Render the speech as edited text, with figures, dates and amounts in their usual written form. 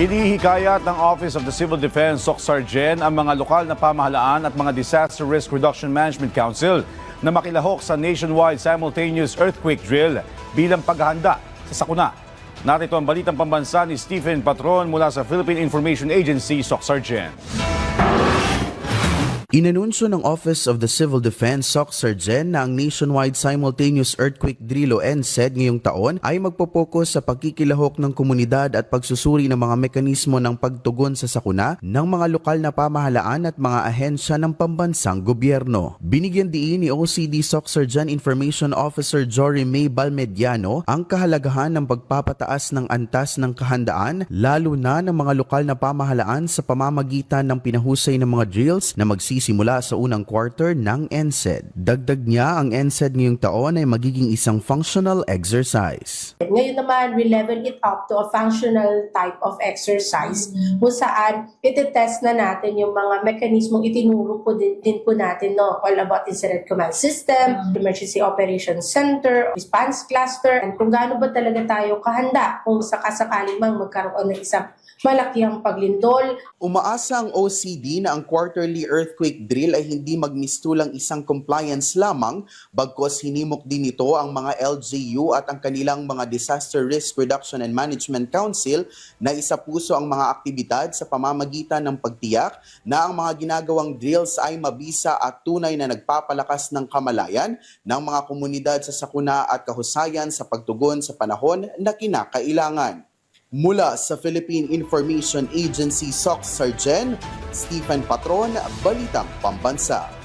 Hinihikayat ng Office of the Civil Defense, SOCSARGEN, ang mga lokal na pamahalaan at mga Disaster Risk Reduction Management Council na makilahok sa nationwide simultaneous earthquake drill bilang paghahanda sa sakuna. Narito ang balitang pambansa ni Stephen Patron mula sa Philippine Information Agency, SOCSARGEN. Inanunsyo ng Office of the Civil Defense, SOCSARGEN, na ang nationwide simultaneous earthquake drill o NCED ngayong taon ay magpopokus sa pagkikilahok ng komunidad at pagsusuri ng mga mekanismo ng pagtugon sa sakuna ng mga lokal na pamahalaan at mga ahensya ng pambansang gobyerno. Binigyan diin ni OCD SOCSARGEN Information Officer Jory May Balmediano ang kahalagahan ng pagpapataas ng antas ng kahandaan lalo na ng mga lokal na pamahalaan sa pamamagitan ng pinahusay ng mga drills na simula sa unang quarter ng NCED. Dagdag niya, ang NCED ngayong taon ay magiging isang functional exercise. Ngayon naman, we level it up to a functional type of exercise kung saan iti-test na natin yung mga mekanismong itinuro po din po natin, no? All about Incident Command System, Emergency Operations Center, Response Cluster, and kung gaano ba talaga tayo kahanda kung sakasakaling mang magkaroon ng isang malaking paglindol. Umaasa ang OCD na ang quarterly earthquake drill ay hindi magmistulang isang compliance lamang, bagkos hinimok din ito ang mga LGU at ang kanilang mga Disaster Risk Reduction and Management Council na isapuso ang mga aktibidad sa pamamagitan ng pagtiyak na ang mga ginagawang drills ay mabisa at tunay na nagpapalakas ng kamalayan ng mga komunidad sa sakuna at kahusayan sa pagtugon sa panahon na kinakailangan. Mula sa Philippine Information Agency, SOCSARGEN, Stephen Patron, Balitang Pambansa.